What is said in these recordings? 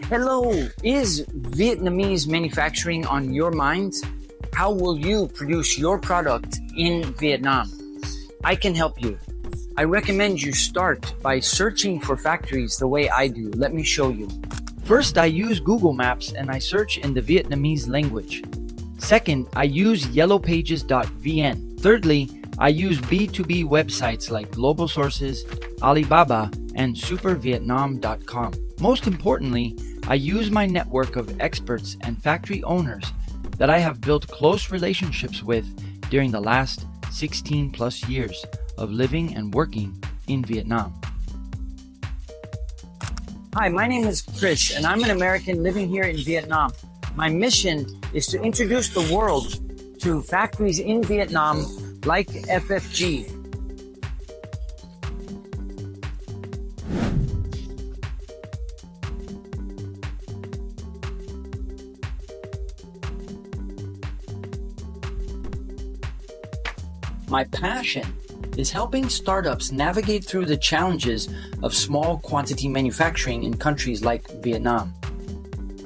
Hello, is Vietnamese manufacturing on your mind? How will you produce your product in Vietnam? I can help you. I recommend you start by searching for factories the way I do. Let me show you. First, I use Google Maps and I search in the Vietnamese language. Second, I use yellowpages.vn. Thirdly, I use B2B websites like Global Sources, Alibaba, and supervietnam.com. Most importantly, I use my network of experts and factory owners that I have built close relationships with during the last 16 plus years of living and working in Vietnam. Hi, my name is Chris, and I'm an American living here in Vietnam. My mission is to introduce the world to factories in Vietnam like FFG. My passion is helping startups navigate through the challenges of small quantity manufacturing in countries like Vietnam.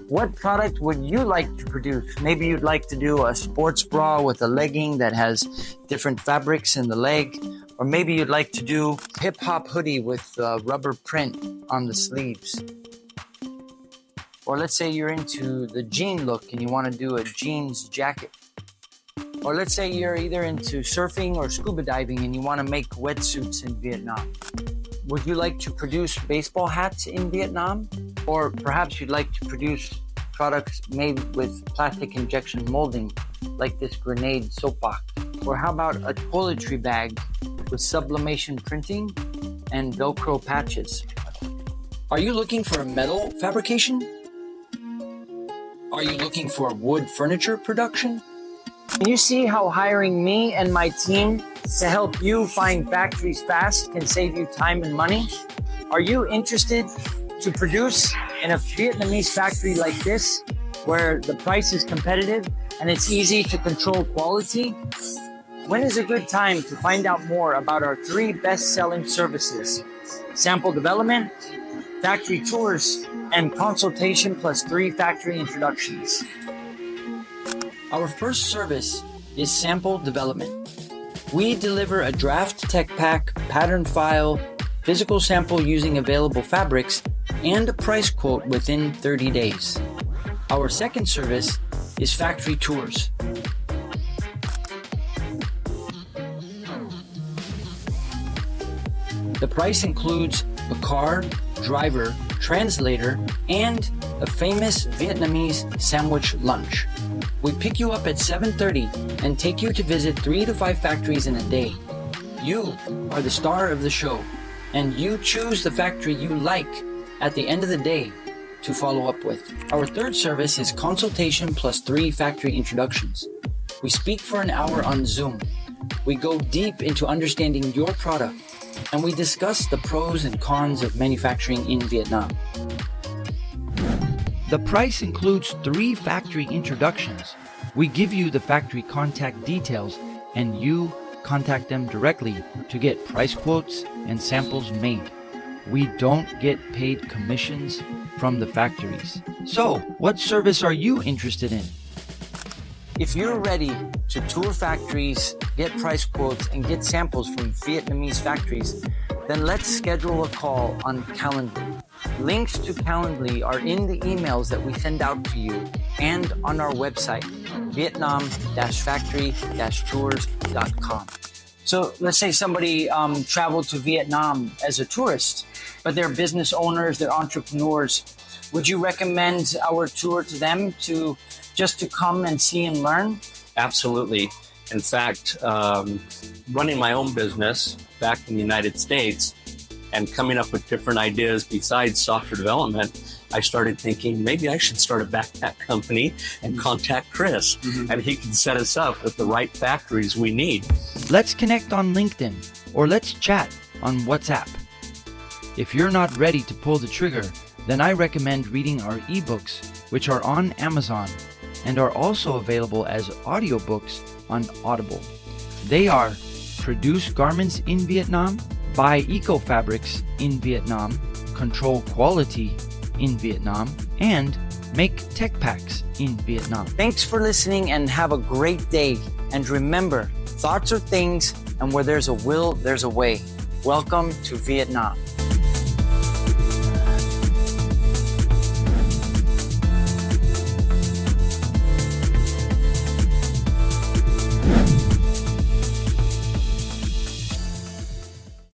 What product would you like to produce? Maybe you'd like to do a sports bra with a legging that has different fabrics in the leg, or maybe you'd like to do a hip-hop hoodie with rubber print on the sleeves. Or let's say you're into the jean look and you want to do a jeans jacket. Or let's say you're either into surfing or scuba diving and you want to make wetsuits in Vietnam. Would you like to produce baseball hats in Vietnam? Or perhaps you'd like to produce products made with plastic injection molding, like this grenade soapbox. Or how about a toiletry bag with sublimation printing and Velcro patches? Are you looking for a metal fabrication? Are you looking for wood furniture production? Can you see how hiring me and my team to help you find factories fast can save you time and money? Are you interested to produce in a Vietnamese factory like this, where the price is competitive and it's easy to control quality? When is a good time to find out more about our 3 best-selling services: sample development, factory tours, and consultation plus 3 factory introductions? Our first service is sample development. We deliver a draft tech pack, pattern file, physical sample using available fabrics, and a price quote within 30 days. Our second service is factory tours. The price includes a car, driver, translator, and a famous Vietnamese sandwich lunch. We pick you up at 7:30 and take you to visit 3 to 5 factories in a day. You are the star of the show, and you choose the factory you like at the end of the day to follow up with. Our third service is consultation plus 3 factory introductions. We speak for an hour on Zoom. We go deep into understanding your product, and we discuss the pros and cons of manufacturing in Vietnam. The price includes 3 factory introductions. We give you the factory contact details and you contact them directly to get price quotes and samples made. We don't get paid commissions from the factories. So, what service are you interested in? If you're ready to tour factories, get price quotes, and get samples from Vietnamese factories, then let's schedule a call on Calendly. Links to Calendly are in the emails that we send out to you and on our website, vietnam-factory-tours.com. So let's say somebody traveled to Vietnam as a tourist, but they're business owners, they're entrepreneurs. Would you recommend our tour to them to come and see and learn? Absolutely. In fact, running my own business back in the United States and coming up with different ideas besides software development, I started thinking maybe I should start a backpack company and contact Chris, and he can set us up with the right factories we need. Let's connect on LinkedIn or let's chat on WhatsApp. If you're not ready to pull the trigger, then I recommend reading our ebooks, which are on Amazon and are also available as audiobooks on Audible. They are Produce Garments in Vietnam, Buy Eco Fabrics in Vietnam, Control Quality in Vietnam, and make tech packs in Vietnam. Thanks for listening and have a great day. And remember, thoughts are things, and where there's a will, there's a way. Welcome to Vietnam.